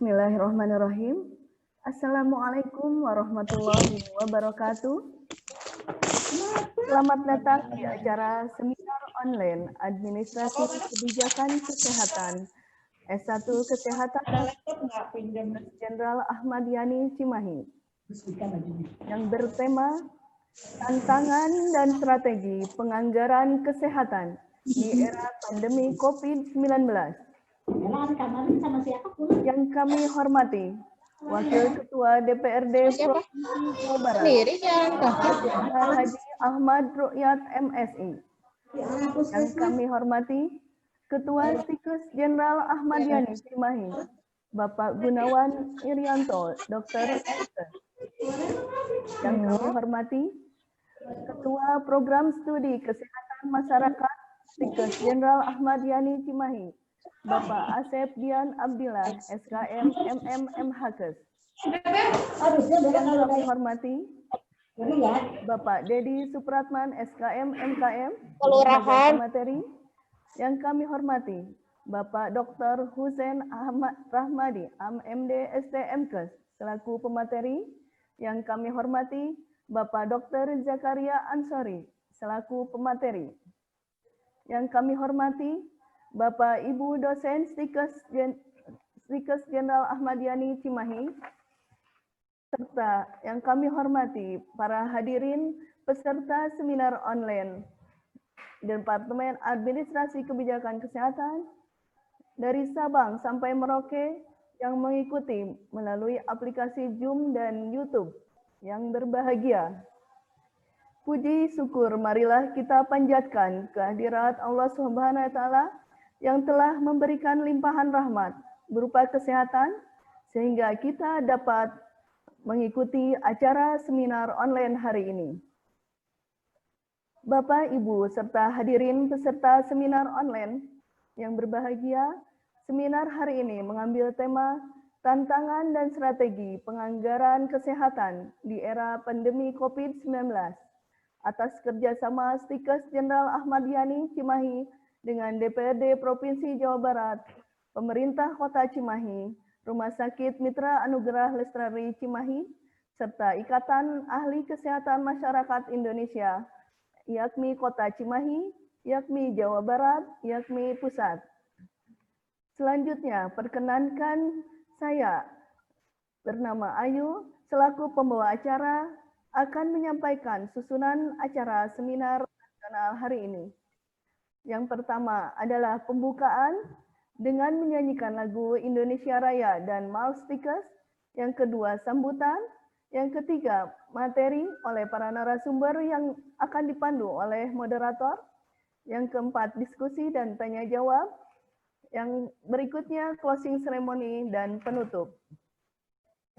Bismillahirrahmanirrahim. Assalamualaikum warahmatullahi wabarakatuh. Selamat datang di acara seminar online Administrasi Kebijakan Kesehatan S1 Kesehatan Jenderal Ahmad Yani Cimahi yang bertema Tantangan dan Strategi Penganggaran Kesehatan di Era Pandemi COVID-19. Yang kami hormati Wakil Ketua DPRD Provinsi Jawa Barat, Haji Ahmad Rukyat MSI. Yang kami hormati Ketua Stikes Jenderal Ahmad Yani Cimahi, Bapak Gunawan Irianto, Dr. MS. Yang kami hormati Ketua Program Studi Kesehatan Masyarakat Stikes Jenderal Ahmad Yani Cimahi, Bapak Asep Dian Abdillah, SKM MM MHKes. Yang kami hormati Bapak Dedi Supratman, SKM MKM, Kelurahan Materi. Yang kami hormati Bapak Dr. Husein Ahmad Rahmadi, MD STMKes, selaku pemateri. Yang kami hormati Bapak Dr. Zakaria Ansori, selaku pemateri. Yang kami hormati Bapak Ibu dosen Stikes Jenderal Ahmad Yani Cimahi, serta yang kami hormati para hadirin peserta seminar online Departemen Administrasi Kebijakan Kesehatan dari Sabang sampai Merauke yang mengikuti melalui aplikasi Zoom dan YouTube yang berbahagia. Puji syukur marilah kita panjatkan kehadirat Allah Subhanahu wa taala yang telah memberikan limpahan rahmat berupa kesehatan sehingga kita dapat mengikuti acara seminar online hari ini. Bapak, Ibu, serta hadirin peserta seminar online yang berbahagia, seminar hari ini mengambil tema Tantangan dan Strategi Penganggaran Kesehatan di Era Pandemi COVID-19 atas kerjasama Stikes Jenderal Ahmad Yani Cimahi dengan DPRD Provinsi Jawa Barat, Pemerintah Kota Cimahi, Rumah Sakit Mitra Anugerah Lestari Cimahi, serta Ikatan Ahli Kesehatan Masyarakat Indonesia, yakni Kota Cimahi, yakni Jawa Barat, yakni Pusat. Selanjutnya, perkenankan saya bernama Ayu, selaku pembawa acara, akan menyampaikan susunan acara seminar nasional hari ini. Yang pertama adalah pembukaan dengan menyanyikan lagu Indonesia Raya dan Mals Stikes. Yang kedua, sambutan. Yang ketiga, materi oleh para narasumber yang akan dipandu oleh moderator. Yang keempat, diskusi dan tanya jawab. Yang berikutnya, closing ceremony dan penutup.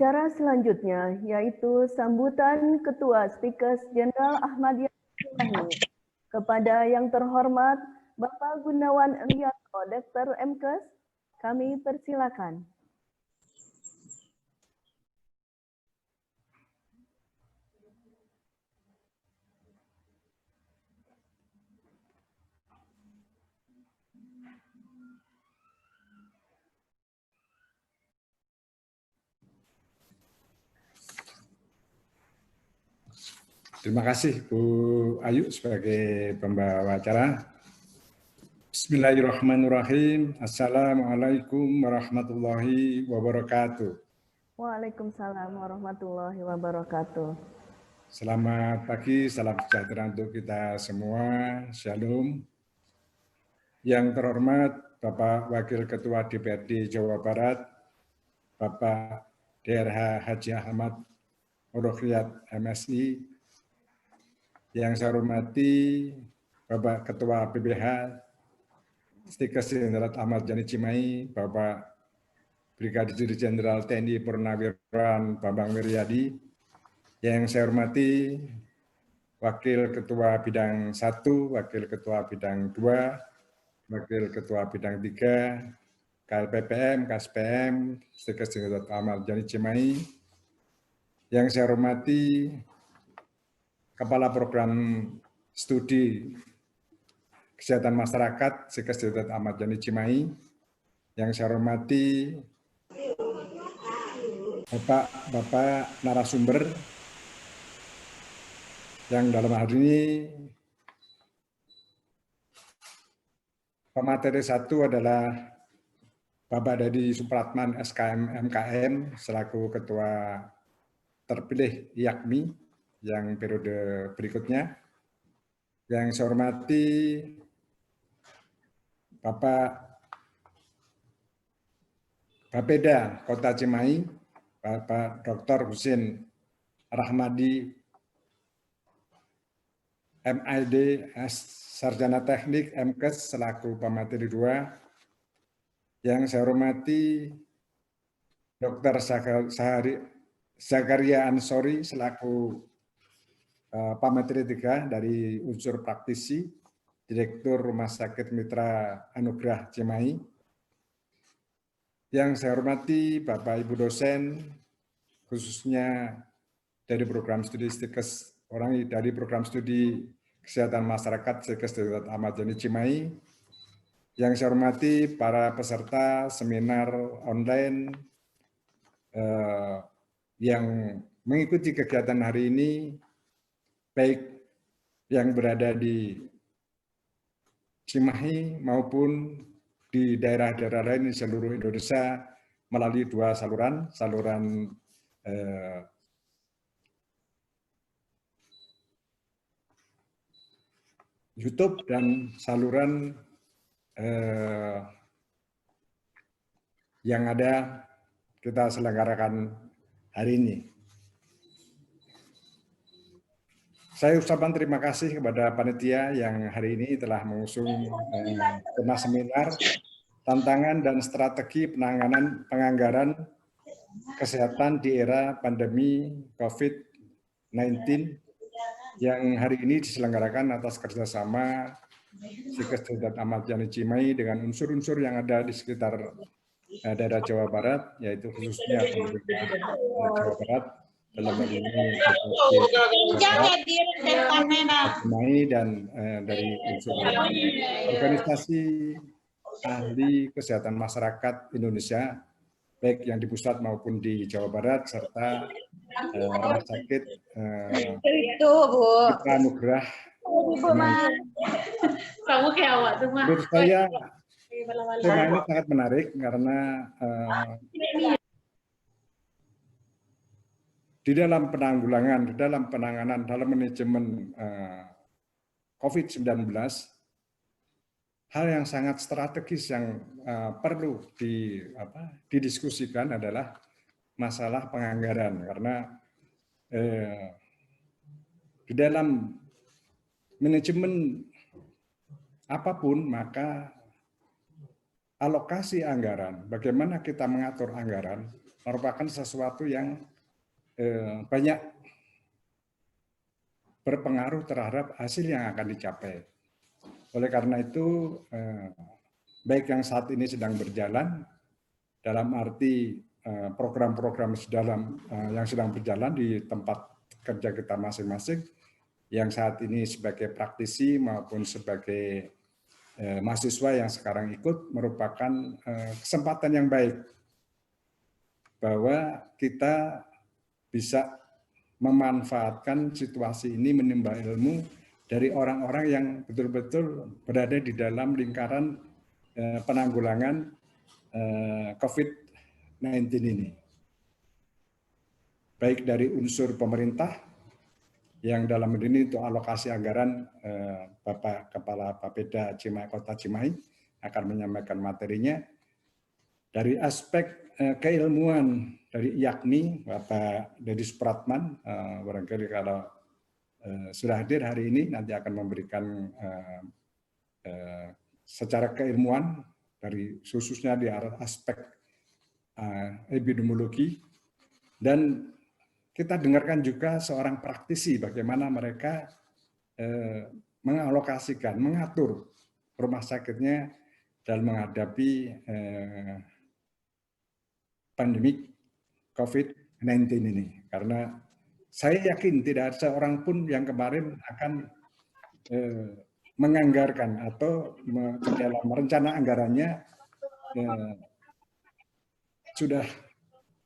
Acara selanjutnya yaitu sambutan Ketua Stikes Jenderal Ahmad Yani Cimahi kepada yang terhormat Bapak Gunawan Irianto, Dr. MKes, kami persilakan. Terima kasih Bu Ayu sebagai pembawa acara. Bismillahirrahmanirrahim. Assalamualaikum warahmatullahi wabarakatuh. Waalaikumsalam warahmatullahi wabarakatuh. Selamat pagi, salam sejahtera untuk kita semua. Shalom. Yang terhormat Bapak Wakil Ketua DPRD Jawa Barat, Bapak DRH Haji Ahmad Rukyat MSI, yang saya hormati Bapak Ketua PBH Stikes Jenderal Ahmad Yani Cimahi, Bapak Brigadir Jenderal TNI Purnawirawan Bambang Wiryadi, yang saya hormati Wakil Ketua Bidang 1, Wakil Ketua Bidang 2, Wakil Ketua Bidang 3, KLPPM, KSPM, Stikes Jenderal Ahmad Yani Cimahi, yang saya hormati Kepala Program Studi Kesehatan Masyarakat Stikes Jenderal Ahmad Yani Cimahi, yang saya hormati Bapak narasumber yang dalam hari ini pemateri satu adalah Bapak Dadi Supratman SKM MKM selaku Ketua terpilih IAKMI yang periode berikutnya. Yang saya hormati Bapak Bapeda Kota Cimahi, Bapak Dr. Husin Rahmadi, MID, Sarjana Teknik, MKes selaku pemateri 2. Yang saya hormati Dr. Zakaria Ansori selaku pemateri 3 dari unsur praktisi, Direktur Rumah Sakit Mitra Anugrah Cimahi. Yang saya hormati Bapak Ibu dosen, khususnya dari program studi Stikes dari program studi Kesehatan Masyarakat Stikes Dr. Ahmad Yani Cimahi. Yang saya hormati para peserta seminar online yang mengikuti kegiatan hari ini, baik yang berada di Cimahi maupun di daerah-daerah lain di seluruh Indonesia melalui 2 saluran, saluran YouTube dan saluran yang ada kita selenggarakan hari ini. Saya ucapkan terima kasih kepada panitia yang hari ini telah mengusung tema seminar tantangan dan strategi penganggaran kesehatan di era pandemi COVID-19 yang hari ini diselenggarakan atas kerjasama Stikes Dr. Ahmad Yani Cimahi dengan unsur-unsur yang ada di sekitar daerah Jawa Barat, yaitu khususnya pemerintah Jawa Barat dalam hal ini Cimahi dan dari unsur organisasi ahli kesehatan masyarakat Indonesia, baik yang di pusat maupun di Jawa Barat, serta Rumah Sakit Mitra Anugrah. Menurut saya tema ini sangat menarik karena di dalam penanggulangan, dalam manajemen COVID-19, hal yang sangat strategis yang perlu didiskusikan adalah masalah penganggaran, karena di dalam manajemen apapun maka alokasi anggaran, bagaimana kita mengatur anggaran merupakan sesuatu yang banyak berpengaruh terhadap hasil yang akan dicapai. Oleh karena itu, baik yang saat ini sedang berjalan, dalam arti program-program yang sedang berjalan di tempat kerja kita masing-masing, yang saat ini sebagai praktisi maupun sebagai mahasiswa yang sekarang ikut, merupakan kesempatan yang baik bahwa kita bisa memanfaatkan situasi ini, menimba ilmu dari orang-orang yang betul-betul berada di dalam lingkaran penanggulangan COVID-19 ini. Baik dari unsur pemerintah, yang dalam ini untuk alokasi anggaran Bapak Kepala Bapeda Kota Cimahi akan menyampaikan materinya. Dari aspek keilmuan dari IAKMI, Bapak Dadi Supratman, barangkali kalau sudah hadir hari ini nanti akan memberikan secara keilmuan dari khususnya di aspek epidemiologi, dan kita dengarkan juga seorang praktisi bagaimana mereka mengalokasikan, mengatur rumah sakitnya dalam menghadapi pandemi COVID-19 ini. Karena saya yakin tidak ada seorang pun yang kemarin akan menganggarkan atau dalam rencana anggarannya sudah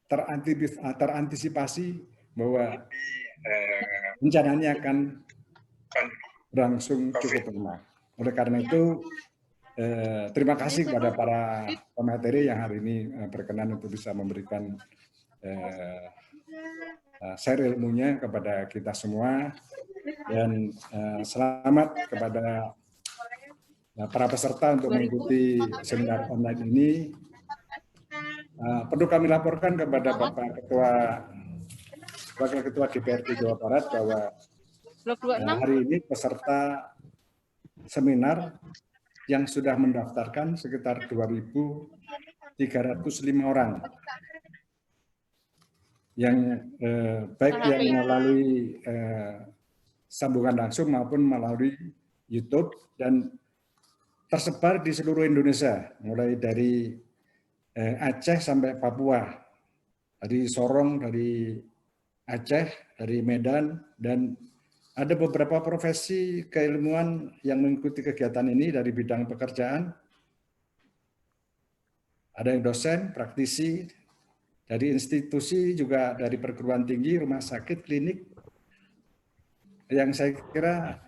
terantisipasi bahwa rencananya akan berlangsung cukup lama. Oleh karena itu, terima kasih kepada para pemateri yang hari ini berkenan untuk bisa memberikan share ilmunya kepada kita semua, dan selamat kepada para peserta untuk mengikuti seminar online ini. Perlu kami laporkan kepada Bapak Wakil Ketua DPRD Jawa Barat bahwa hari ini peserta seminar yang sudah mendaftarkan sekitar 2.305 orang, yang baik yang melalui sambungan langsung maupun melalui YouTube, dan tersebar di seluruh Indonesia, mulai dari Aceh sampai Papua, dari Sorong, dari Aceh, dari Medan, dan ada beberapa profesi keilmuan yang mengikuti kegiatan ini dari bidang pekerjaan. Ada yang dosen, praktisi, dari institusi, juga dari perguruan tinggi, rumah sakit, klinik, yang saya kira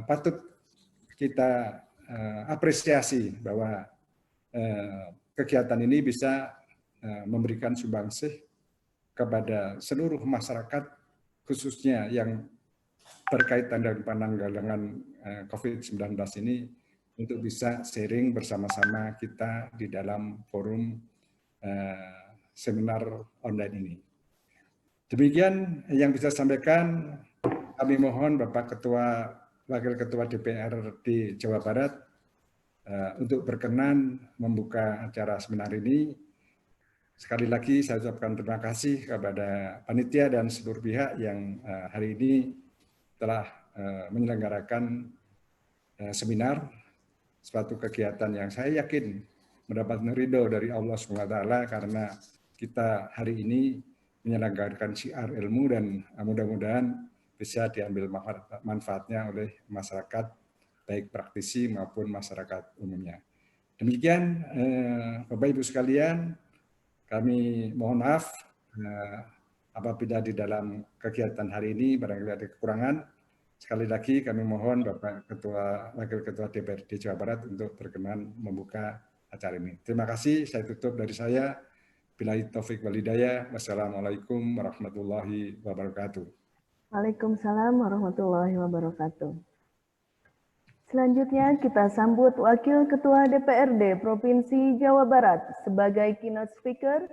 patut kita apresiasi bahwa kegiatan ini bisa memberikan sumbangsih kepada seluruh masyarakat, khususnya yang berkaitan dengan penanggulangan COVID-19 ini, untuk bisa sharing bersama-sama kita di dalam forum seminar online ini. Demikian yang bisa sampaikan. Kami mohon Bapak Wakil Ketua DPRD Jawa Barat untuk berkenan membuka acara seminar ini. Sekali lagi saya ucapkan terima kasih kepada panitia dan seluruh pihak yang hari ini telah menyelenggarakan seminar, suatu kegiatan yang saya yakin mendapat ridho dari Allah SWT, karena kita hari ini menyelenggarakan syiar ilmu, dan mudah-mudahan bisa diambil manfaatnya oleh masyarakat, baik praktisi maupun masyarakat umumnya. Demikian Bapak Ibu sekalian, kami mohon maaf apabila di dalam kegiatan hari ini barangkali ada kekurangan. Sekali lagi kami mohon Bapak Wakil Ketua DPRD Jawa Barat untuk berkenan membuka acara ini. Terima kasih, saya tutup dari saya. Billahi taufik wal hidayah. Wassalamualaikum warahmatullahi wabarakatuh. Waalaikumsalam warahmatullahi wabarakatuh. Selanjutnya kita sambut Wakil Ketua DPRD Provinsi Jawa Barat sebagai keynote speaker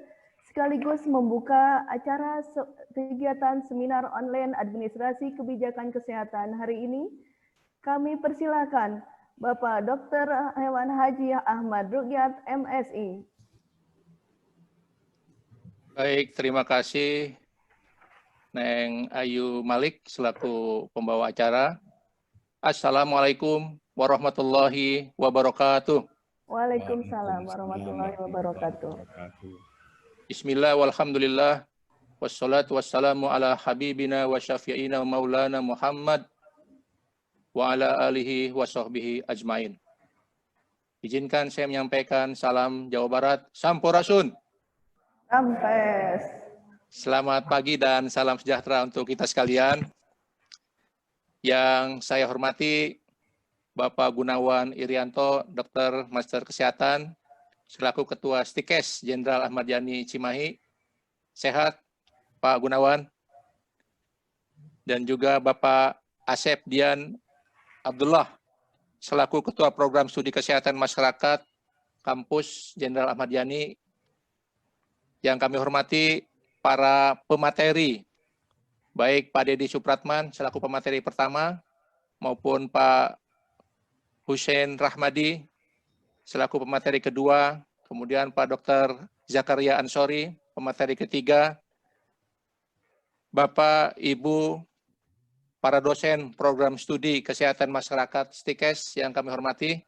sekaligus membuka acara kegiatan seminar online administrasi kebijakan kesehatan hari ini. Kami persilakan Bapak Dr. Hewan Haji Ahmad Rukyat, MSI. Baik, terima kasih Neng Ayu Malik selaku pembawa acara. Assalamualaikum warahmatullahi wabarakatuh. Waalaikumsalam warahmatullahi wabarakatuh. Bismillah walhamdulillah wassalatu wassalamu ala habibina wa syafi'ina wa maulana Muhammad wa ala alihi wa sahbihi ajmain. Izinkan saya menyampaikan salam Jawa Barat, Sampurasun. Sampes. Selamat pagi dan salam sejahtera untuk kita sekalian. Yang saya hormati Bapak Gunawan Irianto, Dokter Master Kesehatan, selaku Ketua Stikes Jenderal Ahmad Yani Cimahi. Sehat Pak Gunawan. Dan juga Bapak Asep Dian Abdullah, selaku Ketua Program Studi Kesehatan Masyarakat Kampus Jenderal Ahmad Yani. Yang kami hormati para pemateri, baik Pak Dedi Supratman selaku pemateri pertama, maupun Pak Hussein Rahmadi selaku pemateri kedua, kemudian Pak Dr. Zakaria Ansori, pemateri ketiga, Bapak, Ibu, para dosen program studi kesehatan masyarakat STIKES yang kami hormati,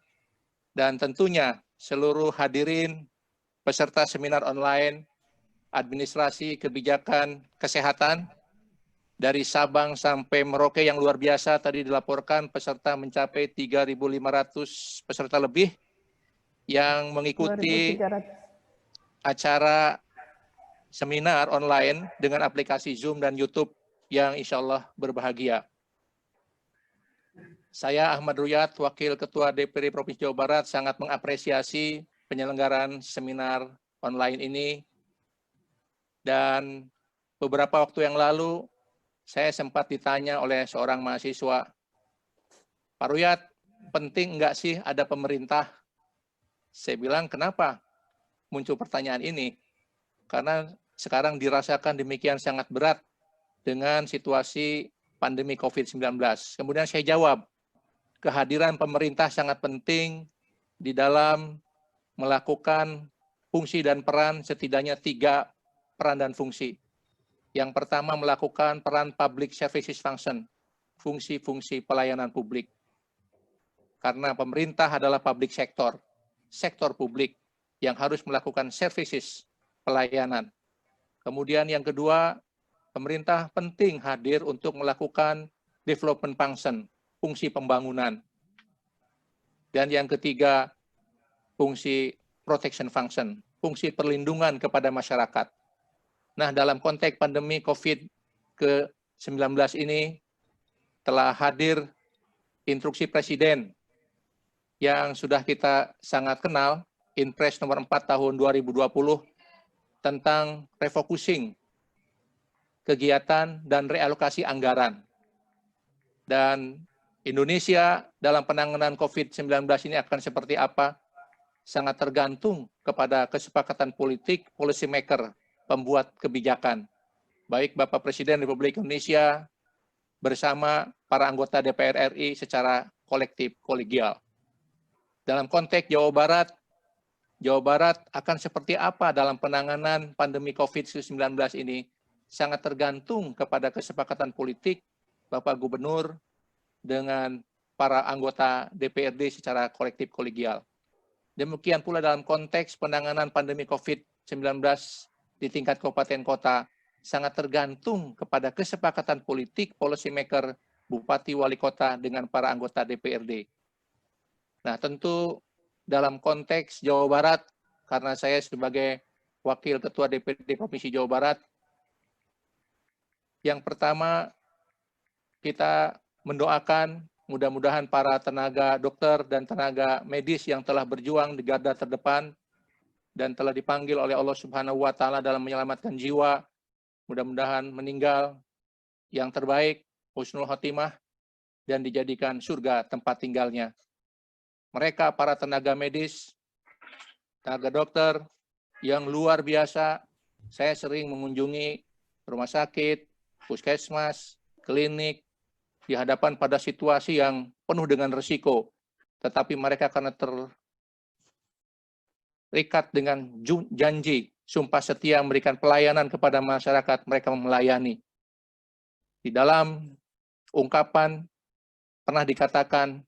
dan tentunya seluruh hadirin peserta seminar online administrasi kebijakan kesehatan dari Sabang sampai Merauke yang luar biasa. Tadi dilaporkan peserta mencapai 3.500 peserta lebih yang mengikuti acara seminar online dengan aplikasi Zoom dan YouTube yang insya Allah berbahagia. Saya Ahmad Ruyat, Wakil Ketua DPD Provinsi Jawa Barat, sangat mengapresiasi penyelenggaraan seminar online ini. Dan beberapa waktu yang lalu, saya sempat ditanya oleh seorang mahasiswa, Pak Ruyat, penting nggak sih ada pemerintah? Saya bilang, kenapa muncul pertanyaan ini? Karena sekarang dirasakan demikian sangat berat dengan situasi pandemi COVID-19. Kemudian saya jawab, kehadiran pemerintah sangat penting di dalam melakukan fungsi dan peran setidaknya 3 peran dan fungsi. Yang pertama melakukan peran public services function, fungsi-fungsi pelayanan publik. Karena pemerintah adalah public sector, sektor publik yang harus melakukan services, pelayanan. Kemudian yang kedua, pemerintah penting hadir untuk melakukan development function, fungsi pembangunan. Dan yang ketiga, fungsi protection function, fungsi perlindungan kepada masyarakat. Nah, dalam konteks pandemi COVID-19 ini telah hadir instruksi Presiden yang sudah kita sangat kenal, Inpres nomor 4 tahun 2020 tentang refocusing kegiatan dan realokasi anggaran. Dan Indonesia dalam penanganan COVID-19 ini akan seperti apa? Sangat tergantung kepada kesepakatan politik, policy maker, pembuat kebijakan. Baik Bapak Presiden Republik Indonesia bersama para anggota DPR RI secara kolektif, kolegial. Dalam konteks Jawa Barat akan seperti apa dalam penanganan pandemi COVID-19 ini? Sangat tergantung kepada kesepakatan politik Bapak Gubernur dengan para anggota DPRD secara kolektif kolegial. Demikian pula dalam konteks penanganan pandemi COVID-19 di tingkat kabupaten kota, sangat tergantung kepada kesepakatan politik policy maker Bupati Wali Kota dengan para anggota DPRD. Nah, tentu dalam konteks Jawa Barat, karena saya sebagai Wakil Ketua DPD Provinsi Jawa Barat, yang pertama kita mendoakan mudah-mudahan para tenaga dokter dan tenaga medis yang telah berjuang di garda terdepan dan telah dipanggil oleh Allah Subhanahu wa Ta'ala dalam menyelamatkan jiwa, mudah-mudahan meninggal yang terbaik, husnul khotimah, dan dijadikan surga tempat tinggalnya. Mereka para tenaga medis, tenaga dokter yang luar biasa, saya sering mengunjungi rumah sakit, puskesmas, klinik, di hadapan pada situasi yang penuh dengan risiko, tetapi mereka karena terikat dengan janji, sumpah setia memberikan pelayanan kepada masyarakat, mereka melayani. Di dalam ungkapan pernah dikatakan,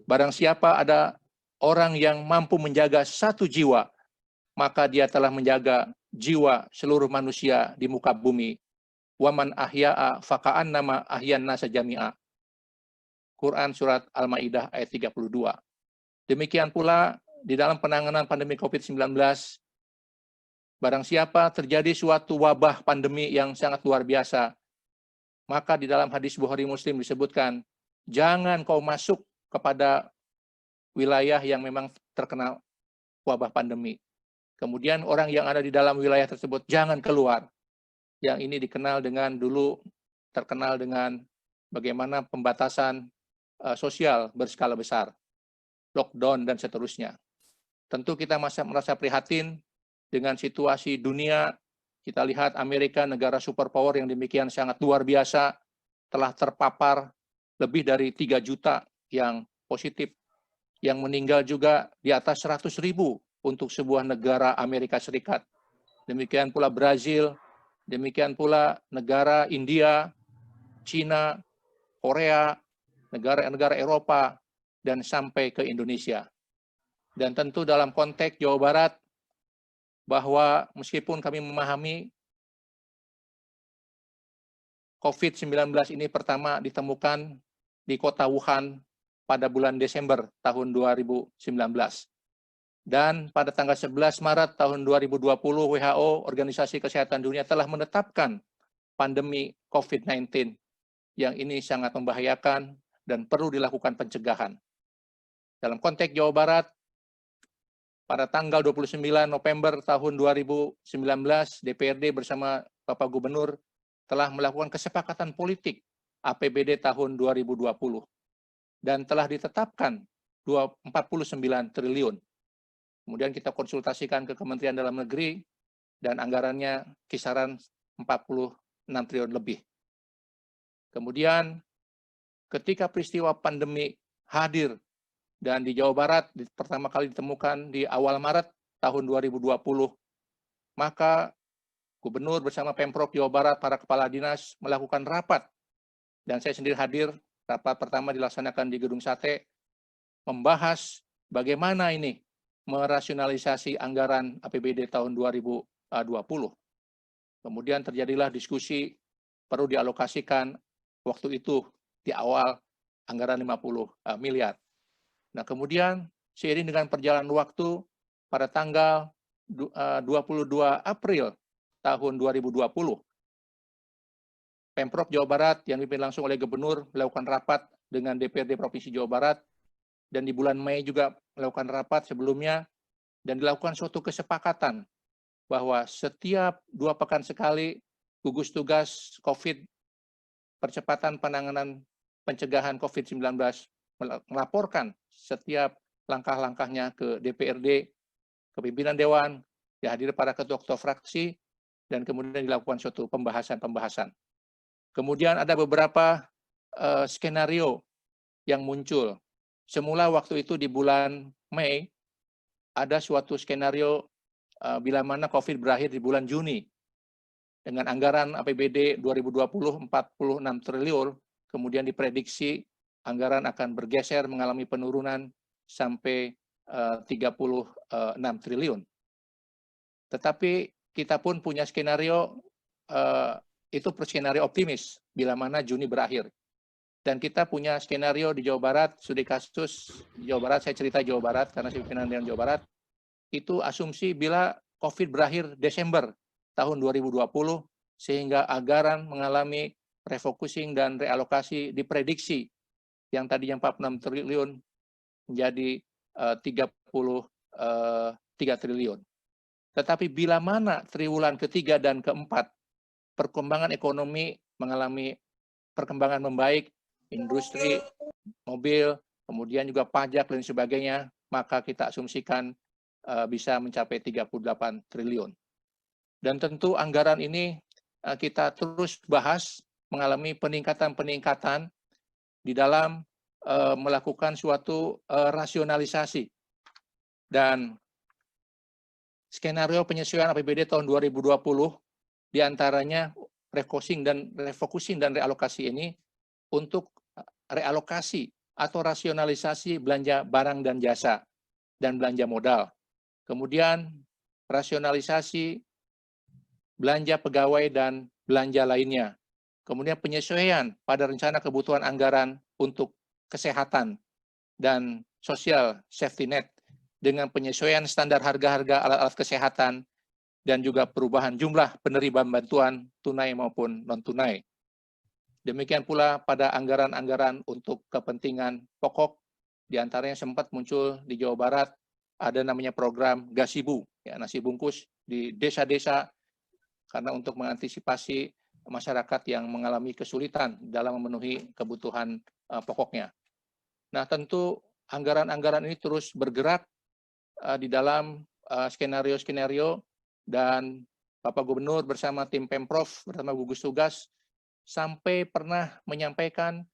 barang siapa ada orang yang mampu menjaga 1 jiwa, maka dia telah menjaga jiwa seluruh manusia di muka bumi. Waman ahya'a faka'annama ahyan nasa jami'a. Quran Surat Al-Ma'idah ayat 32. Demikian pula di dalam penanganan pandemi COVID-19, barang siapa terjadi suatu wabah pandemi yang sangat luar biasa, maka di dalam hadis Bukhari Muslim disebutkan, jangan kau masuk kepada wilayah yang memang terkena wabah pandemi. Kemudian orang yang ada di dalam wilayah tersebut jangan keluar. Yang ini dikenal dengan dulu terkenal dengan bagaimana pembatasan sosial berskala besar, lockdown dan seterusnya. Tentu kita masih merasa prihatin dengan situasi dunia. Kita lihat Amerika, negara superpower yang demikian sangat luar biasa, telah terpapar lebih dari 3 juta yang positif, yang meninggal juga di atas 100.000 untuk sebuah negara Amerika Serikat. Demikian pula Brazil, demikian pula negara India, Cina, Korea, negara-negara Eropa, dan sampai ke Indonesia. Dan tentu dalam konteks Jawa Barat, bahwa meskipun kami memahami COVID-19 ini pertama ditemukan di kota Wuhan pada bulan Desember tahun 2019. Dan pada tanggal 11 Maret tahun 2020, WHO, Organisasi Kesehatan Dunia, telah menetapkan pandemi COVID-19 yang ini sangat membahayakan dan perlu dilakukan pencegahan. Dalam konteks Jawa Barat, pada tanggal 29 November tahun 2019, DPRD bersama Bapak Gubernur telah melakukan kesepakatan politik APBD tahun 2020 dan telah ditetapkan 49 triliun. Kemudian kita konsultasikan ke Kementerian Dalam Negeri dan anggarannya kisaran 46 triliun lebih. Kemudian ketika peristiwa pandemi hadir dan di Jawa Barat pertama kali ditemukan di awal Maret tahun 2020, maka Gubernur bersama Pemprov Jawa Barat, para kepala dinas melakukan rapat, dan saya sendiri hadir. Rapat pertama dilaksanakan di Gedung Sate, membahas bagaimana ini merasionalisasi anggaran APBD tahun 2020. Kemudian terjadilah diskusi perlu dialokasikan waktu itu di awal anggaran 50 miliar. Nah, kemudian seiring dengan perjalanan waktu, pada tanggal 22 April tahun 2020, Pemprov Jawa Barat yang dipimpin langsung oleh Gubernur melakukan rapat dengan DPRD Provinsi Jawa Barat, dan di bulan Mei juga melakukan rapat sebelumnya, dan dilakukan suatu kesepakatan bahwa setiap 2 pekan sekali gugus tugas COVID, percepatan penanganan pencegahan COVID-19 melaporkan setiap langkah-langkahnya ke DPRD, ke pimpinan Dewan, dihadiri para ketua-ketua fraksi, dan kemudian dilakukan suatu pembahasan-pembahasan. Kemudian ada beberapa skenario yang muncul. Semula waktu itu di bulan Mei, ada suatu skenario bila mana COVID berakhir di bulan Juni. Dengan anggaran APBD 2020 46 triliun, kemudian diprediksi anggaran akan bergeser mengalami penurunan sampai 36 triliun. Tetapi kita pun punya skenario, itu skenario optimis bila mana Juni berakhir. Dan kita punya skenario di Jawa Barat, studi kasus Jawa Barat, saya cerita Jawa Barat karena saya pimpinan Dewan Jawa Barat, itu asumsi bila COVID berakhir Desember tahun 2020, sehingga anggaran mengalami refocusing dan realokasi diprediksi yang tadinya 46 triliun menjadi 33 triliun. Tetapi bila mana triwulan ketiga dan keempat perkembangan ekonomi mengalami perkembangan membaik, industri, mobil, kemudian juga pajak dan sebagainya, maka kita asumsikan bisa mencapai 38 triliun. Dan tentu anggaran ini kita terus bahas mengalami peningkatan-peningkatan di dalam melakukan suatu rasionalisasi. Dan skenario penyesuaian APBD tahun 2020 diantaranya refocusing dan realokasi ini untuk realokasi atau rasionalisasi belanja barang dan jasa dan belanja modal. Kemudian rasionalisasi belanja pegawai dan belanja lainnya. Kemudian penyesuaian pada rencana kebutuhan anggaran untuk kesehatan dan sosial safety net dengan penyesuaian standar harga-harga alat-alat kesehatan dan juga perubahan jumlah penerima bantuan tunai maupun non-tunai. Demikian pula pada anggaran-anggaran untuk kepentingan pokok, diantaranya sempat muncul di Jawa Barat, ada namanya program Gasibu, ya, nasi bungkus di desa-desa, karena untuk mengantisipasi masyarakat yang mengalami kesulitan dalam memenuhi kebutuhan pokoknya. Nah, tentu anggaran-anggaran ini terus bergerak di dalam skenario-skenario, dan Bapak Gubernur bersama tim Pemprov bersama gugus tugas sampai pernah menyampaikan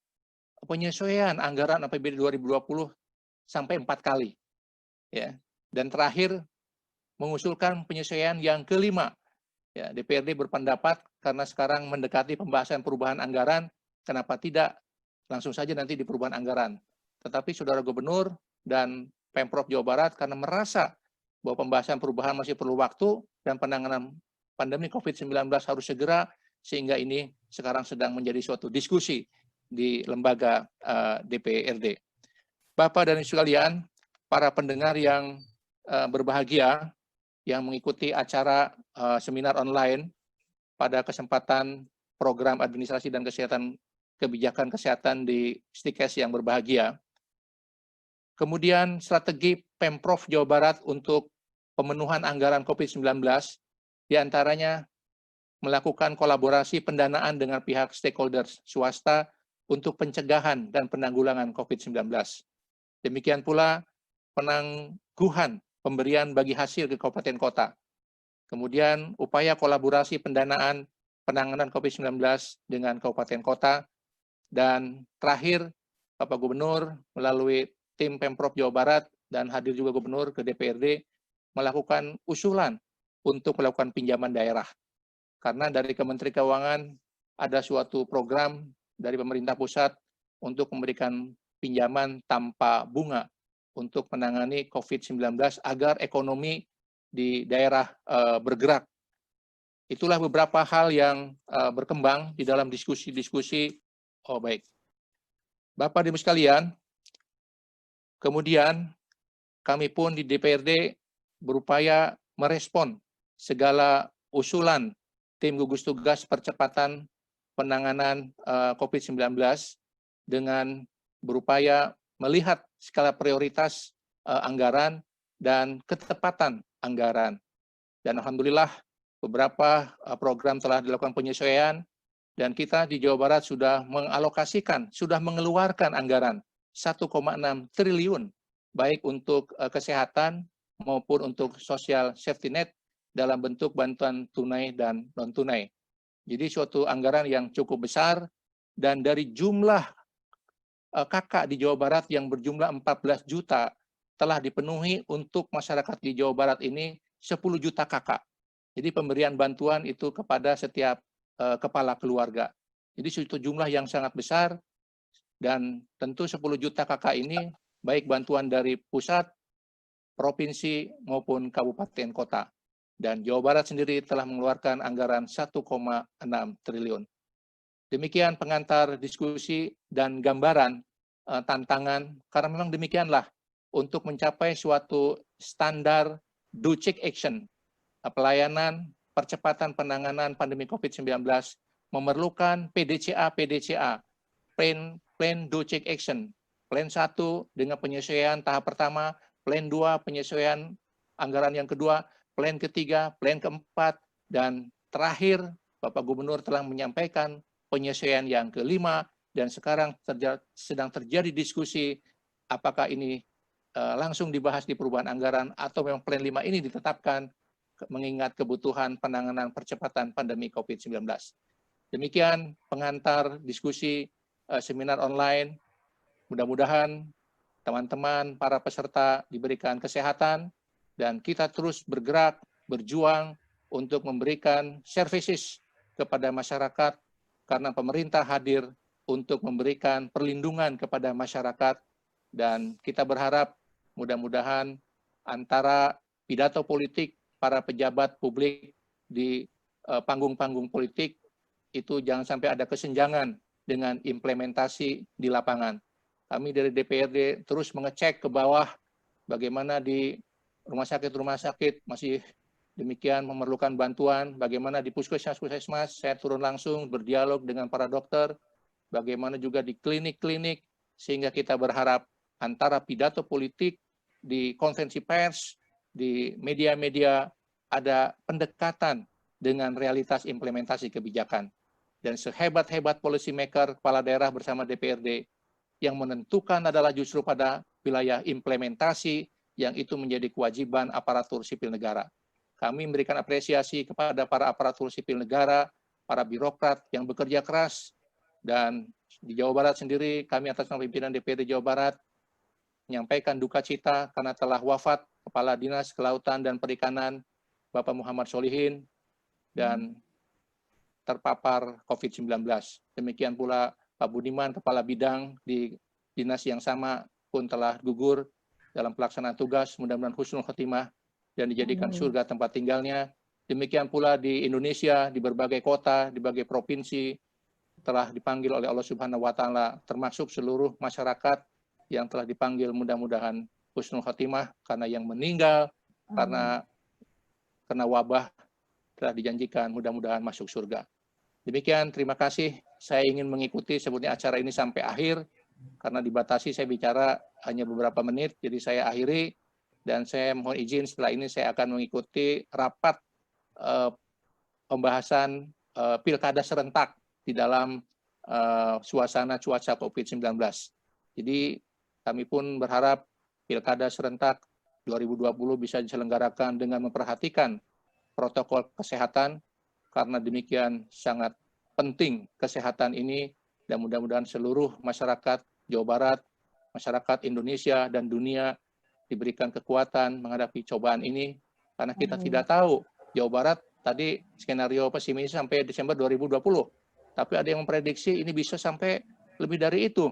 penyesuaian anggaran APBD 2020 sampai 4 kali. Ya. Dan terakhir mengusulkan penyesuaian yang kelima. Ya, DPRD berpendapat karena sekarang mendekati pembahasan perubahan anggaran, kenapa tidak langsung saja nanti di perubahan anggaran. Tetapi Saudara Gubernur dan Pemprov Jawa Barat karena merasa bahwa pembahasan perubahan masih perlu waktu dan penanganan pandemi COVID-19 harus segera, sehingga ini sekarang sedang menjadi suatu diskusi di lembaga DPRD. Bapak dan Ibu sekalian, para pendengar yang berbahagia yang mengikuti acara seminar online pada kesempatan program administrasi dan kesehatan kebijakan kesehatan di STIKES yang berbahagia. Kemudian strategi Pemprov Jawa Barat untuk pemenuhan anggaran COVID-19, diantaranya melakukan kolaborasi pendanaan dengan pihak stakeholders swasta untuk pencegahan dan penanggulangan COVID-19. Demikian pula penangguhan pemberian bagi hasil ke kabupaten kota. Kemudian upaya kolaborasi pendanaan penanganan COVID-19 dengan kabupaten kota. Dan terakhir, Bapak Gubernur melalui tim Pemprov Jawa Barat dan hadir juga Gubernur ke DPRD melakukan usulan untuk melakukan pinjaman daerah. Karena dari Kementerian Keuangan ada suatu program dari pemerintah pusat untuk memberikan pinjaman tanpa bunga untuk menangani COVID-19 agar ekonomi di daerah bergerak. Itulah beberapa hal yang berkembang di dalam diskusi-diskusi. Oh baik. Bapak dan Ibu sekalian, kemudian kami pun di DPRD berupaya merespon segala usulan tim gugus tugas percepatan penanganan COVID-19 dengan berupaya melihat skala prioritas anggaran dan ketepatan anggaran. Dan alhamdulillah beberapa program telah dilakukan penyesuaian dan kita di Jawa Barat sudah mengalokasikan, sudah mengeluarkan anggaran 1,6 triliun baik untuk kesehatan maupun untuk social safety net dalam bentuk bantuan tunai dan non-tunai. Jadi suatu anggaran yang cukup besar dan dari jumlah kakak di Jawa Barat yang berjumlah 14 juta telah dipenuhi untuk masyarakat di Jawa Barat ini 10 juta kakak. Jadi pemberian bantuan itu kepada setiap kepala keluarga. Jadi suatu jumlah yang sangat besar dan tentu 10 juta kakak ini baik bantuan dari pusat, provinsi maupun kabupaten kota. Dan Jawa Barat sendiri telah mengeluarkan anggaran 1,6 triliun. Demikian pengantar diskusi dan gambaran tantangan, karena memang demikianlah untuk mencapai suatu standar do check action, pelayanan percepatan penanganan pandemi COVID-19 memerlukan PDCA, Plan do check action, Plan 1 dengan penyesuaian tahap pertama, Plan 2 penyesuaian anggaran yang kedua, Plan ketiga, Plan keempat, dan terakhir Bapak Gubernur telah menyampaikan penyesuaian yang kelima, dan sekarang sedang terjadi diskusi apakah ini langsung dibahas di perubahan anggaran atau memang Plan 5 ini ditetapkan mengingat kebutuhan penanganan percepatan pandemi COVID-19. Demikian pengantar diskusi seminar online. Mudah-mudahan teman-teman, para peserta diberikan kesehatan, dan kita terus bergerak, berjuang untuk memberikan services kepada masyarakat, karena pemerintah hadir untuk memberikan perlindungan kepada masyarakat, dan kita berharap mudah-mudahan antara pidato politik para pejabat publik di panggung-panggung politik itu jangan sampai ada kesenjangan dengan implementasi di lapangan. Kami dari DPRD terus mengecek ke bawah bagaimana di rumah sakit masih demikian memerlukan bantuan, bagaimana di puskesmas, saya turun langsung berdialog dengan para dokter, bagaimana juga di klinik-klinik, sehingga kita berharap antara pidato politik, di konferensi pers, di media-media ada pendekatan dengan realitas implementasi kebijakan. Dan sehebat-hebat policy maker, kepala daerah bersama DPRD, yang menentukan adalah justru pada wilayah implementasi yang itu menjadi kewajiban aparatur sipil negara. Kami memberikan apresiasi kepada para aparatur sipil negara, para birokrat yang bekerja keras, dan di Jawa Barat sendiri kami atas nama pimpinan DPRD Jawa Barat menyampaikan duka cita karena telah wafat Kepala Dinas Kelautan dan Perikanan Bapak Muhammad Solihin dan terpapar COVID-19. Demikian pula Pak Budiman, Kepala Bidang di dinas yang sama pun telah gugur dalam pelaksanaan tugas, mudah-mudahan husnul khotimah dan dijadikan surga tempat tinggalnya. Demikian pula di Indonesia, di berbagai kota, di berbagai provinsi, telah dipanggil oleh Allah Subhanahu wa Ta'ala, termasuk seluruh masyarakat yang telah dipanggil, mudah-mudahan husnul khotimah, karena yang meninggal karena kena wabah telah dijanjikan mudah-mudahan masuk surga. Demikian, terima kasih. Saya ingin mengikuti sebetulnya acara ini sampai akhir, karena dibatasi saya bicara hanya beberapa menit, jadi saya akhiri, dan saya mohon izin setelah ini saya akan mengikuti rapat pembahasan pilkada serentak di dalam suasana cuaca COVID-19. Jadi kami pun berharap pilkada serentak 2020 bisa diselenggarakan dengan memperhatikan protokol kesehatan, karena demikian sangat penting kesehatan ini, dan mudah-mudahan seluruh masyarakat Jawa Barat, masyarakat Indonesia dan dunia diberikan kekuatan menghadapi cobaan ini, karena kita tidak tahu Jawa Barat tadi skenario pesimis sampai Desember 2020, tapi ada yang memprediksi ini bisa sampai lebih dari itu.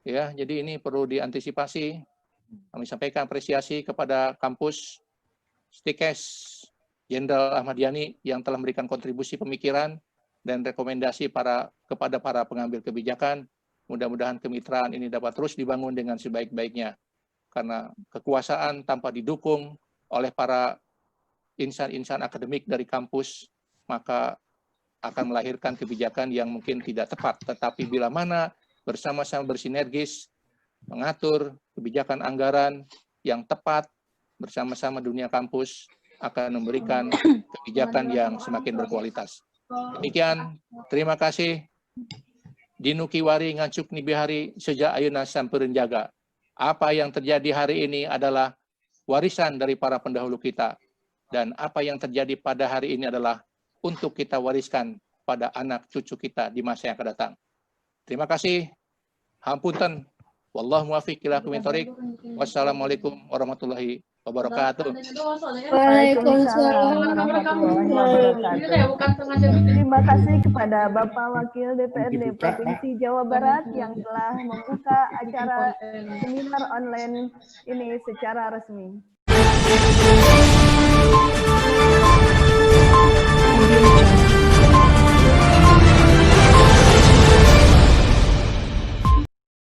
Ya, jadi ini perlu diantisipasi. Kami sampaikan apresiasi kepada kampus Stikes Jenderal Ahmad Yani yang telah memberikan kontribusi pemikiran dan rekomendasi kepada para pengambil kebijakan. Mudah-mudahan kemitraan ini dapat terus dibangun dengan sebaik-baiknya. Karena kekuasaan tanpa didukung oleh para insan-insan akademik dari kampus, maka akan melahirkan kebijakan yang mungkin tidak tepat. Tetapi bila mana bersama-sama bersinergis, mengatur kebijakan anggaran yang tepat bersama-sama dunia kampus, akan memberikan kebijakan yang semakin berkualitas. Demikian, terima kasih. Dinu kiwari ngancuk nibihari sejak ayuna sampereun jaga. Apa yang terjadi hari ini adalah warisan dari para pendahulu kita. Dan apa yang terjadi pada hari ini adalah untuk kita wariskan pada anak cucu kita di masa yang akan datang. Terima kasih. Hampunten. Wallahu muwaffiq ila aqwamit thoriq. Wassalamualaikum warahmatullahi wabarakatuh. Waalaikumsalam warahmatullahi wabarakatuh. Terima kasih kepada Bapak Wakil DPRD Provinsi Jawa Barat yang telah membuka acara seminar online ini secara resmi.